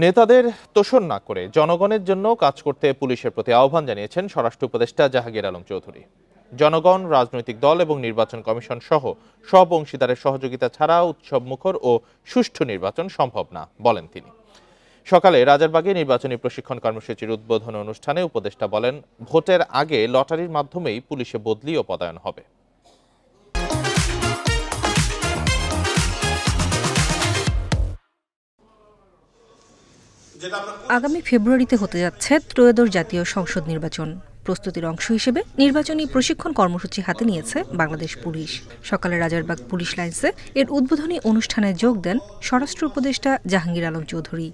নেতাদের তোষণ না করে জনগণের জন্য কাজ করতে পুলিশের প্রতি আহ্বান জানিয়েছেন স্বরাষ্ট্র উপদেষ্টা জাহাঙ্গীর আলম চৌধুরী। জনগণ, রাজনৈতিক দল এবং নির্বাচন কমিশন সহ সব অংশীদারের সহযোগিতা ছাড়া উৎসবমুখর ও সুষ্ঠু নির্বাচন সম্ভব না বলেন তিনি। সকালে রাজারবাগে নির্বাচনী প্রশিক্ষণ কর্মসূচির উদ্বোধন অনুষ্ঠানে উপদেষ্টা বলেন, ভোটের আগে লটারির মাধ্যমেই পুলিশে বদলি ও পদায়ন হবে। আগামী ফেব্রুয়ারিতে হতে যাচ্ছে ত্রয়োদশ জাতীয় সংসদ নির্বাচন। প্রস্তুতির অংশ হিসেবে নির্বাচনী প্রশিক্ষণ কর্মসূচি হাতে নিয়েছে বাংলাদেশ পুলিশ। সকালে রাজারবাগ পুলিশ লাইন্সে এর উদ্বোধনী অনুষ্ঠানে যোগ দেন স্বরাষ্ট্র উপদেষ্টা জাহাঙ্গীর আলম চৌধুরী।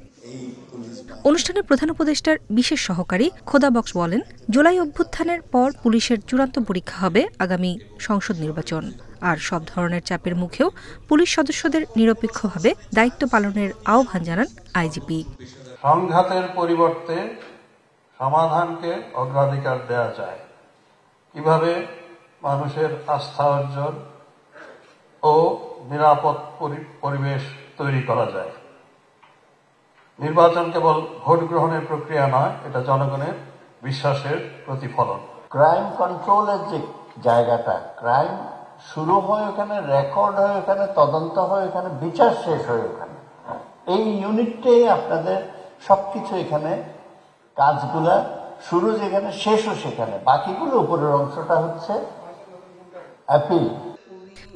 অনুষ্ঠানে প্রধান উপদেষ্টার বিশেষ সহকারী খোদা বক্স বলেন, জুলাই অভ্যুত্থানের পর পুলিশের চূড়ান্ত পরীক্ষা হবে আগামী সংসদ নির্বাচন। আর সব ধরনের চাপের মুখেও পুলিশ সদস্যদের নিরপেক্ষভাবে দায়িত্ব পালনের আহ্বান জানান আইজিপি। সংঘাতের পরিবর্তে সমাধানকে অগ্রাধিকার দেওয়া যায়, কিভাবে মানুষের আস্থা অর্জন ও নিরাপদ পরিবেশ তৈরি করা যায়। নির্বাচন কেবল ভোট গ্রহণের প্রক্রিয়া নয়, এটা জনগণের বিশ্বাসের প্রতিফলন। ক্রাইম কন্ট্রোলের যে জায়গাটা, ক্রাইম শুরু হয় ওখানে, রেকর্ড হয় ওখানে, তদন্ত হয় ওখানে, বিচার শেষ হয় ওখানে। এই ইউনিটটাই আপনাদের সবকিছু এখানে, কাজগুলা শুরু যেখানে, শেষও সেখানে, বাকিগুলো উপরের অংশটা হচ্ছে অ্যাপিল।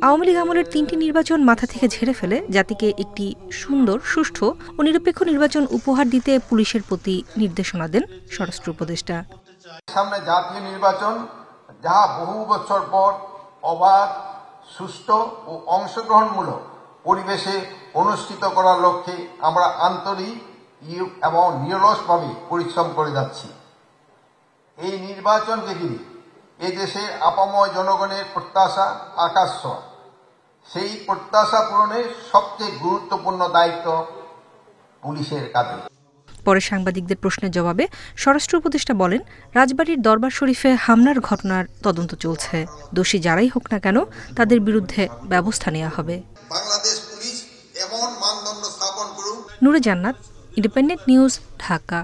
আওয়ামী লীগ আমলের 3টি নির্বাচন মাথা থেকে ঝেড়ে ফেলে জাতিকে একটি সুন্দর, সুষ্ঠু ও নিরপেক্ষ নির্বাচন উপহার দিতে পুলিশের প্রতি নির্দেশনা দেন স্বরাষ্ট্র উপদেষ্টা। সামনে জাতীয় নির্বাচন, যা বহু বছর পর অবাধ, সুষ্ঠু ও অংশগ্রহণমূলক পরিবেশে অনুষ্ঠিত করার লক্ষ্যে আমরা আন্তরিক এবং নিরলসভাবে পরিশ্রম করে যাচ্ছি। এই নির্বাচনকে ঘিরে এদেশের আপাময় জনগণের প্রত্যাশা আকাশ ছোঁয়া। সেই প্রত্যাশা পূরণের সবচেয়ে গুরুত্বপূর্ণ দায়িত্ব পুলিশের কাঁধে। পরে সাংবাদিকদের প্রশ্নের জবাবে স্বরাষ্ট্র উপদেষ্টা বলেন, রাজবাড়ীর দরবার শরীফে হামলার ঘটনার তদন্ত চলছে। দোষী যারাই হোক না কেন, তাদের বিরুদ্ধে ব্যবস্থা নেওয়া হবে। বাংলাদেশ পুলিশ এমন মানদণ্ড স্থাপন করুক। নূরে জান্নাত, ইন্ডিপেন্ডেন্ট নিউজ, ঢাকা।